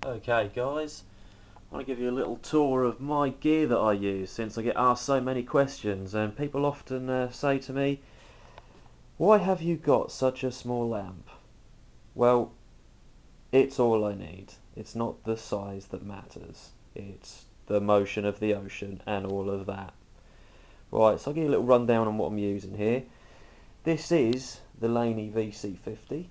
Okay guys, I want to give you a little tour of my gear that I use, since I get asked so many questions and people often say to me, why have you got such a small amp? Well, it's all I need. It's not the size that matters, it's the motion of the ocean and all of that. Right, so I'll give you a little rundown on what I'm using here. This is the Laney VC50.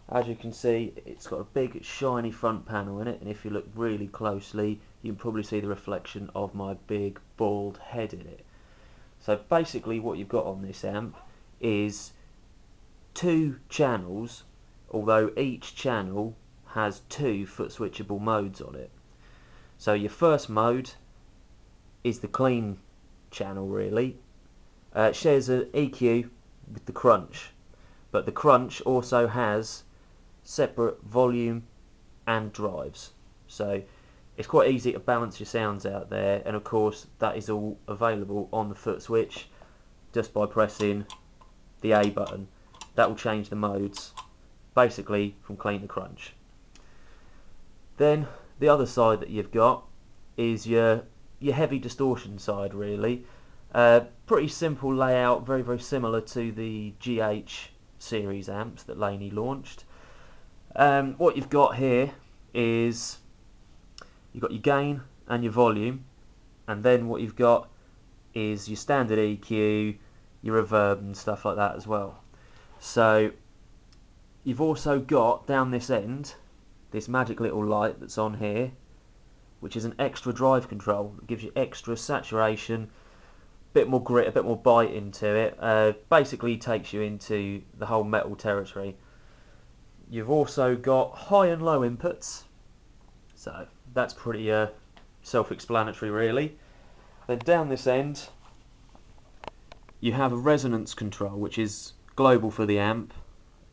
As you can see, it's got a big shiny front panel in it, and if you look really closely you can probably see the reflection of my big bald head in it. So basically what you've got on this amp is two channels, although each channel has two foot switchable modes on it. So your first mode is the clean channel really. It shares an EQ with the crunch, but the crunch also has separate volume and drives, so it's quite easy to balance your sounds out there, and of course that is all available on the foot switch just by pressing the A button. That will change the modes basically from clean to crunch. Then the other side that you've got is your heavy distortion side really. Pretty simple layout, very similar to the GH series amps that Laney launched. What you've got here is you've got your gain and your volume, and then what you've got is your standard EQ, your reverb and stuff like that as well. So you've also got down this end this magic little light that's on here, which is an extra drive control that gives you extra saturation, a bit more grit, a bit more bite into it. Basically takes you into the whole metal territory. You've also got high and low inputs, so that's pretty self-explanatory really. Then down this end you have a resonance control, which is global for the amp.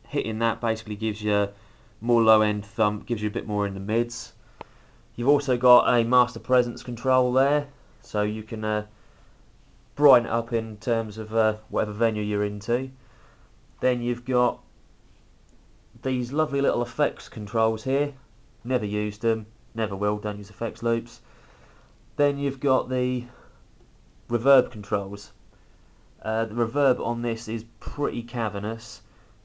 Hitting that basically gives you more low end thump, gives you a bit more in the mids. You've also got a master presence control there, so you can brighten it up in terms of whatever venue you're into. Then you've got these lovely little effects controls here. Never used them, never will, don't use effects loops. Then you've got the reverb controls. The reverb on this is pretty cavernous,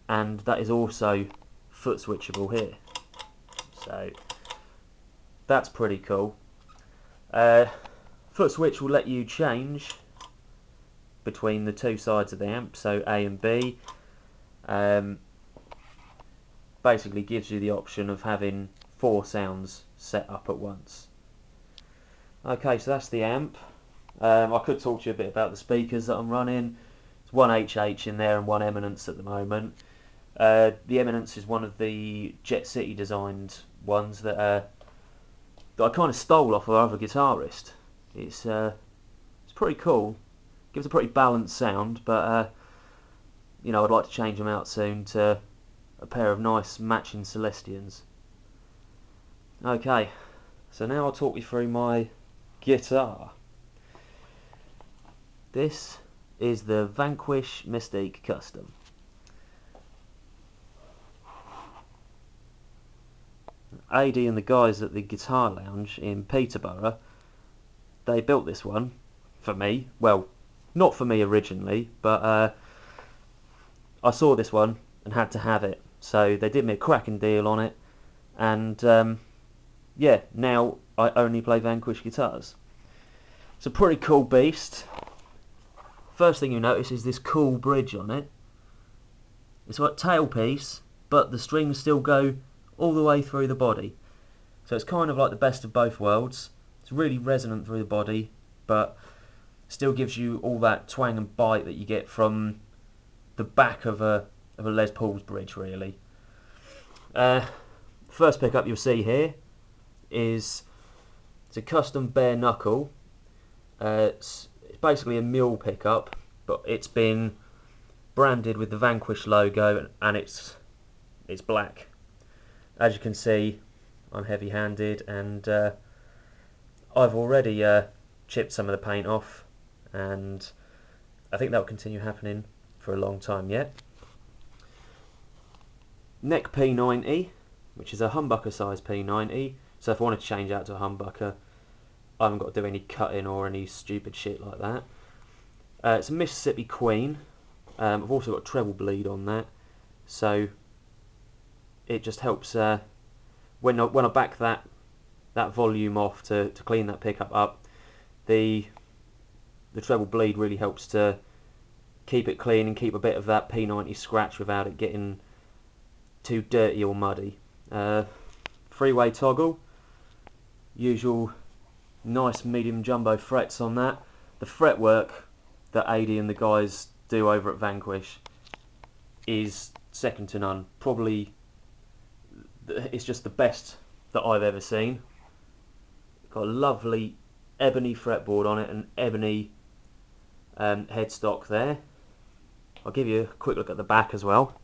and that is also foot switchable here, so that's pretty cool. Foot switch will let you change between the two sides of the amp, so A and B. Basically gives you the option of having 4 sounds set up at once. Okay, so that's the amp. I could talk to you a bit about the speakers that I'm running. There's one HH in there and one Eminence at the moment. The Eminence is one of the Jet City designed ones that I kind of stole off of other guitarist. It's pretty cool. Gives a pretty balanced sound, but you know, I'd like to change them out soon to a pair of nice matching Celestians. Okay, so now I'll talk you through my guitar. This is the Vanquish Mystique Custom. AD and the guys at the Guitar Lounge in Peterborough, they built this one for me. Well, not for me originally, but I saw this one and had to have it. So they did me a cracking deal on it, and yeah, now I only play Vanquish guitars. It's a pretty cool beast. First thing you notice is this cool bridge on it. It's like tailpiece, but the strings still go all the way through the body. So it's kind of like the best of both worlds. It's really resonant through the body, but still gives you all that twang and bite that you get from the back of a Les Paul's bridge really. First pickup you'll see here is it's a custom bare knuckle. It's basically a mule pickup, but it's been branded with the Vanquish logo, and it's black. As you can see, I'm heavy-handed, and I've already chipped some of the paint off, and I think that will continue happening for a long time yet. Neck P90, which is a humbucker size P90. So if I want to change out to a humbucker, I haven't got to do any cutting or any stupid shit like that. It's a Mississippi Queen. I've also got treble bleed on that, so it just helps when I back that volume off to clean that pickup up. The treble bleed really helps to keep it clean and keep a bit of that P90 scratch without it getting too dirty or muddy. Three-way toggle, usual nice medium jumbo frets on that. The fretwork that AD and the guys do over at Vanquish is second to none. Probably it's just the best that I've ever seen. Got a lovely ebony fretboard on it and ebony headstock there. I'll give you a quick look at the back as well.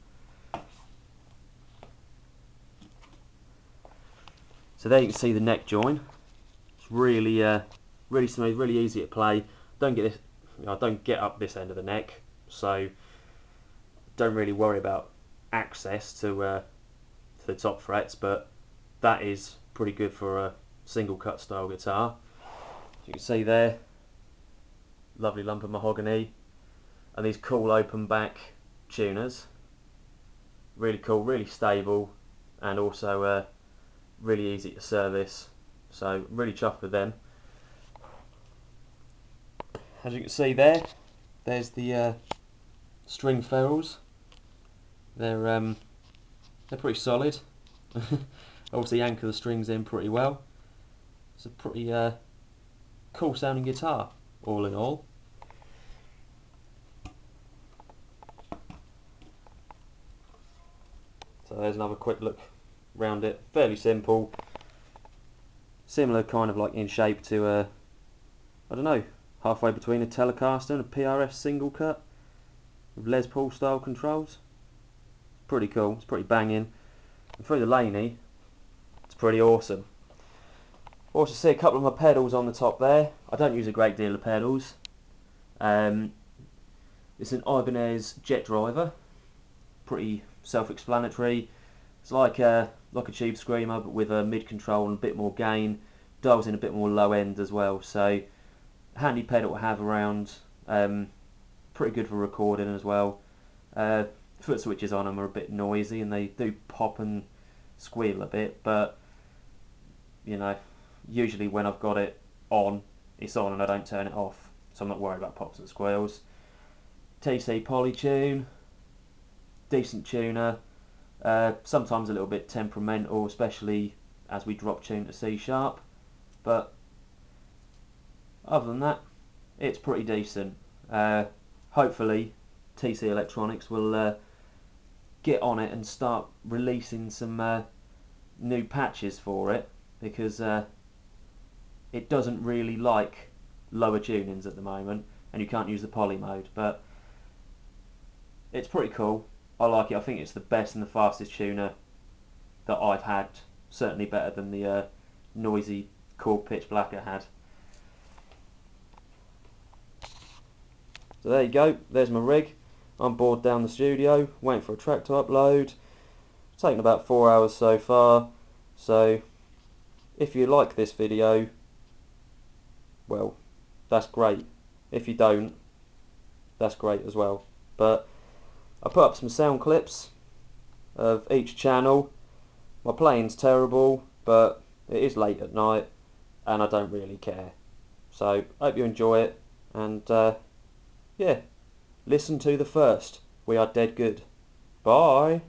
So there you can see the neck join. It's really really smooth, really easy to play. Don't get this, I don't get up this end of the neck, so don't really worry about access to the top frets, but that is pretty good for a single cut style guitar. As you can see there, lovely lump of mahogany, and these cool open back tuners. Really cool, really stable, and also really easy to service. So really chuffed with them. As you can see there, there's the string ferrules. They're pretty solid. Obviously anchor the strings in pretty well. It's a pretty cool sounding guitar, all in all. So there's another quick look round it. Fairly simple. Similar kind of like in shape to I don't know, halfway between a Telecaster and a PRS single cut with Les Paul style controls. Pretty cool, it's pretty banging. And through the laney, it's pretty awesome. Also see a couple of my pedals on the top there. I don't use a great deal of pedals. It's an Ibanez Jet Driver. Pretty self-explanatory. It's like a Tube Screamer, but with a mid control and a bit more gain. Dials in a bit more low end as well. So handy pedal to have around. Pretty good for recording as well. Foot switches on them are a bit noisy and they do pop and squeal a bit, but you know, usually when I've got it on, it's on and I don't turn it off, so I'm not worried about pops and squeals. TC Polytune, decent tuner, sometimes a little bit temperamental, especially as we drop tune to C sharp, but other than that, it's pretty decent. Hopefully TC Electronics will get on it and start releasing some new patches for it, because it doesn't really like lower tunings at the moment, and you can't use the poly mode, but it's pretty cool. I like it. I think it's the best and the fastest tuner that I've had, certainly better than the noisy Korg Pitch Black I had. So there you go, there's my rig. I'm bored down the studio, waiting for a track to upload. It's taken about 4 hours so far, so if you like this video, well, that's great. If you don't, that's great as well. But I put up some sound clips of each channel. My playing's terrible, but it is late at night and I don't really care. So I hope you enjoy it, and yeah, listen to the first. We are dead good. Bye.